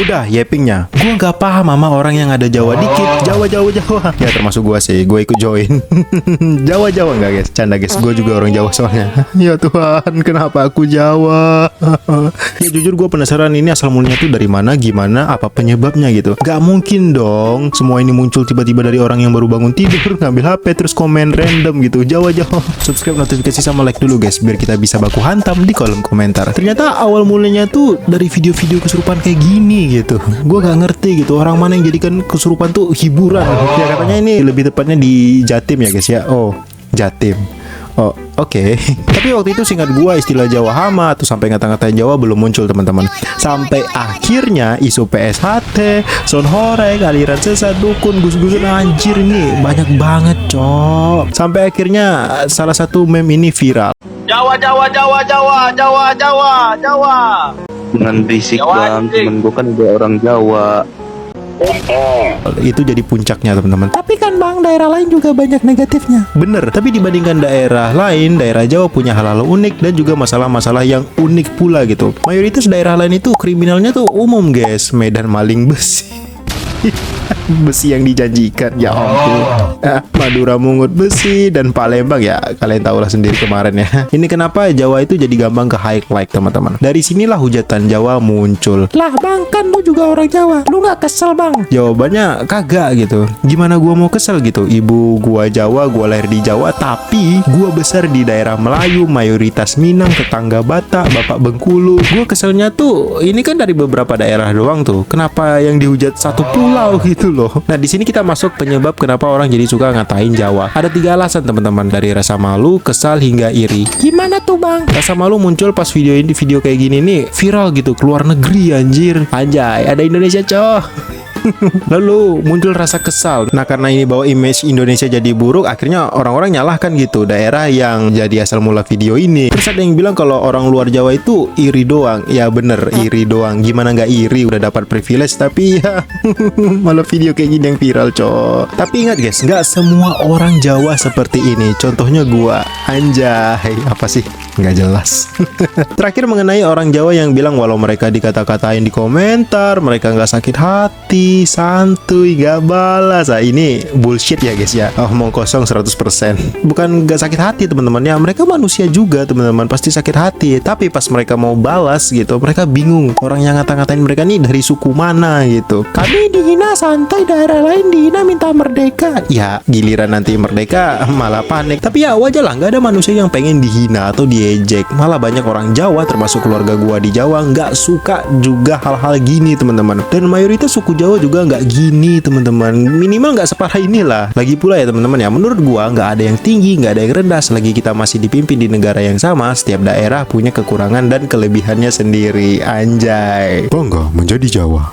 Udah yapingnya, gue nggak paham sama orang yang ada Jawa dikit. Jawa. Ya termasuk gue sih, gue ikut join. Jawa nggak guys, canda guys. Gue juga orang Jawa soalnya. Ya Tuhan, kenapa aku Jawa? Ya jujur gue penasaran ini asal mulanya tuh dari mana, gimana, apa penyebabnya gitu. Gak mungkin dong, semua ini muncul tiba-tiba dari orang yang baru bangun tidur, ngambil HP terus komen random gitu. Jawa. Subscribe, notifikasi sama like dulu guys, biar kita bisa baku hantam di kolom komentar. Ternyata awal mulanya tuh dari video-video kesurupan kayak gini gitu. Gue gak ngerti gitu orang mana yang jadikan kesurupan tuh hiburan. Ya katanya ini lebih tepatnya di Jatim ya guys ya. Oh Jatim. Oh oke. Tapi waktu itu singkat gue istilah Jawa hama atau sampai ngata-ngatain Jawa belum muncul teman-teman. Sampai akhirnya isu PSHT, sound horeg, aliran sesat, dukun, gus-gusun, anjir nih banyak banget cok. Sampai akhirnya salah satu meme ini viral. Jawa. Jangan berisik bang, temen gue kan udah orang Jawa. Itu jadi puncaknya teman-teman. Tapi kan bang, daerah lain juga banyak negatifnya. Bener, tapi dibandingkan daerah lain, daerah Jawa punya hal-hal unik dan juga masalah-masalah yang unik pula gitu. Mayoritas daerah lain itu kriminalnya tuh umum guys. Medan maling besi. Besi yang dijanjikan ya ampun. Madura mungut besi dan Palembang ya kalian tahulah sendiri kemarin ya. Ini kenapa Jawa itu jadi gampang ke highlight teman-teman. Dari sinilah hujatan Jawa muncul. Lah bang, kan lu juga orang Jawa, lu nggak kesel bang? Jawabannya kagak gitu. Gimana gua mau kesel gitu? Ibu gua Jawa, gua lahir di Jawa, tapi gua besar di daerah Melayu, mayoritas Minang, tetangga Batak, Bapak Bengkulu. Gua keselnya tuh ini kan dari beberapa daerah doang tuh. Kenapa yang dihujat satu pulau gitu loh. Nah di sini kita masuk penyebab kenapa orang jadi suka ngatain Jawa. Ada 3 alasan teman-teman, dari rasa malu, kesal hingga iri. Gimana tuh bang? Rasa malu muncul pas video kayak gini nih viral gitu, keluar negeri anjir. Anjay, ada Indonesia coh. Lalu muncul rasa kesal. Nah karena ini bawa image Indonesia jadi buruk, akhirnya orang-orang nyalahkan gitu daerah yang jadi asal mula video ini. Terus ada yang bilang kalau orang luar Jawa itu iri doang. Ya bener, iri doang. Gimana nggak iri, udah dapat privilege tapi ya malah video kayak gini yang viral cok. Tapi ingat guys, nggak semua orang Jawa seperti ini. Contohnya gua. Anjay, apa sih? Nggak jelas. Terakhir mengenai orang Jawa yang bilang walau mereka dikata-katain di komentar, mereka nggak sakit hati, santuy, gak balas. Nah, ini bullshit ya guys ya. Omong kosong 100%. Bukan gak sakit hati teman-teman ya, mereka manusia juga teman-teman, pasti sakit hati. Tapi pas mereka mau balas gitu, mereka bingung. Orang yang ngata-ngatain mereka nih dari suku mana gitu. Kami dihina santai, daerah lain dihina minta merdeka. Ya giliran nanti merdeka malah panik. Tapi ya wajar lah, gak ada manusia yang pengen dihina atau diejek. Malah banyak orang Jawa termasuk keluarga gua di Jawa gak suka juga hal-hal gini teman-teman. Dan mayoritas suku Jawa juga nggak gini teman-teman, minimal nggak separah inilah. Lagi pula ya teman-teman ya, menurut gua nggak ada yang tinggi, nggak ada yang rendah. Selagi kita masih dipimpin di negara yang sama, setiap daerah punya kekurangan dan kelebihannya sendiri. Anjay, bangga menjadi Jawa.